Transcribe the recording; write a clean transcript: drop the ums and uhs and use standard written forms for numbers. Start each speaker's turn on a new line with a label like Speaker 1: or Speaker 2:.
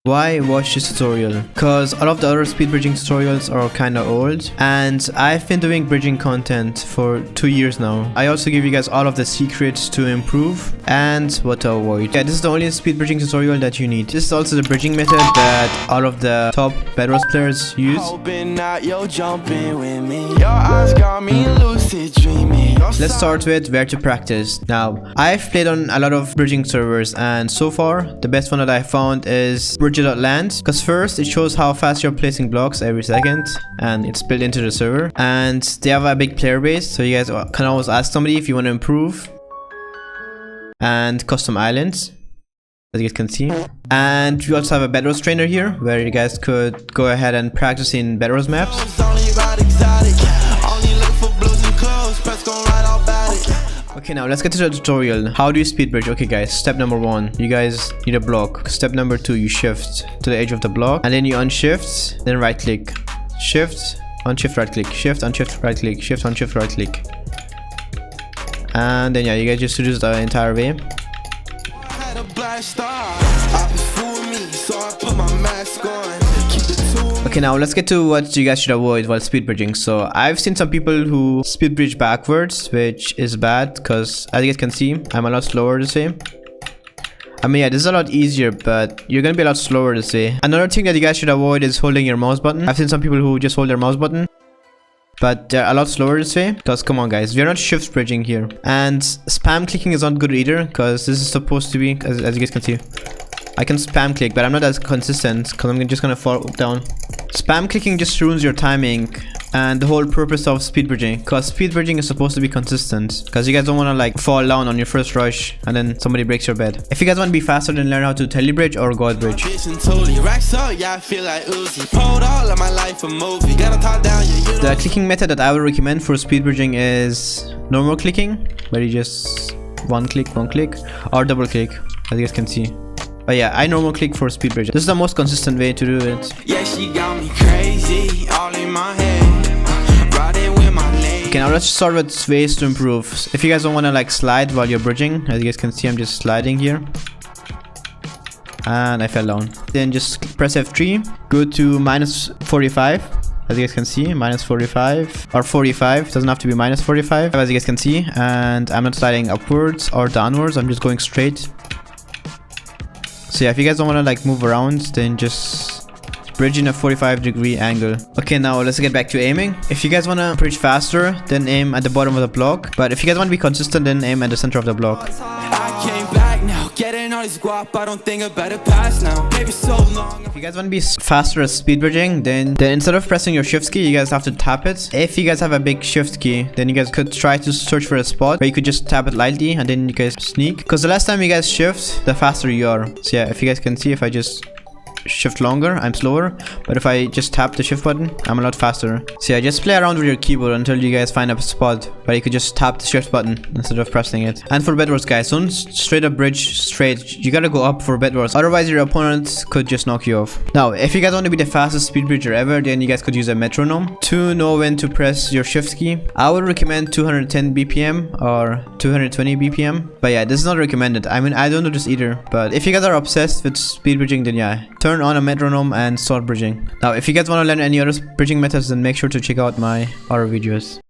Speaker 1: Why watch this tutorial? Because all of the other speed bridging tutorials are kind of old, and I've been doing bridging content for 2 years now. I also give you guys all of the secrets to improve and what to avoid. Yeah, this is the only speed bridging tutorial that you need. This is also the bridging method that all of the top Bedwars players use. Let's start with where to practice. Now, I've played on a lot of bridging servers, and so far the best one that I found is Bridger.land, because first it shows how fast you're placing blocks every second, and it's built into the server, and they have a big player base, so you guys can always ask somebody if you want to improve. And custom islands, as you guys can see. And we also have a Bedwars trainer here, where you guys could go ahead and practice in Bedwars maps. Okay, now let's get to the tutorial. How do you speed bridge? Okay guys, step number 1, you guys need a block. Step number 2, you shift to the edge of the block, and then you unshift, then right click, shift, unshift, right click, shift, unshift, right click, shift, unshift, right click. And then yeah, you guys just do this the entire way. Okay, now let's get to what you guys should avoid while speed bridging. So I've seen some people who speed bridge backwards, which is bad because as you guys can see, I'm a lot slower this way. I mean, yeah, this is a lot easier, but you're gonna be a lot slower this way. Another thing that you guys should avoid is holding your mouse button. I've seen some people who just hold their mouse button, but they're a lot slower this way. Because come on guys, we're not shift bridging here. And spam clicking is not good either, because this is supposed to be, as you guys can see, I can spam click, but I'm not as consistent because I'm just gonna fall down. Spam clicking just ruins your timing and the whole purpose of speed bridging, because speed bridging is supposed to be consistent, because you guys don't want to like fall down on your first rush and then somebody breaks your bed. If you guys want to be faster, then learn how to tele bridge or god bridge. The clicking method that I would recommend for speed bridging is normal clicking, where you just one click, or double click, as you guys can see. But yeah, I normal click for speed bridge. This is the most consistent way to do it. Yeah, she got me crazy, all in my head. Riding with my leg. Okay, now let's start with ways to improve. If you guys don't want to like slide while you're bridging, as you guys can see, I'm just sliding here. And I fell down. Then just press F3, go to -45. As you guys can see, -45 or 45, doesn't have to be -45, as you guys can see. And I'm not sliding upwards or downwards, I'm just going straight. So yeah, if you guys don't want to like move around, then just bridge in a 45-degree angle. Okay, now let's get back to aiming. If you guys want to bridge faster, then aim at the bottom of the block. But if you guys want to be consistent, then aim at the center of the block. If you guys want to be faster at speed bridging, then instead of pressing your shift key, you guys have to tap it. If you guys have a big shift key, then you guys could try to search for a spot where you could just tap it lightly and then you guys sneak. Because the less time you guys shift, the faster you are. So yeah, if you guys can see, if I just shift longer, I'm slower, but if I just tap the shift button, I'm a lot faster. So yeah, just play around with your keyboard until you guys find a spot where you could just tap the shift button instead of pressing it. And for Bedwars guys, don't straight up bridge straight, you gotta go up for Bedwars, otherwise your opponent could just knock you off. Now if you guys want to be the fastest speed bridger ever, then you guys could use a metronome to know when to press your shift key. I would recommend 210 BPM or 220 BPM, but yeah, this is not recommended. I mean, I don't do this either, but if you guys are obsessed with speed bridging, then yeah, turn on a metronome and start bridging. Now if you guys want to learn any other bridging methods, then make sure to check out my other videos.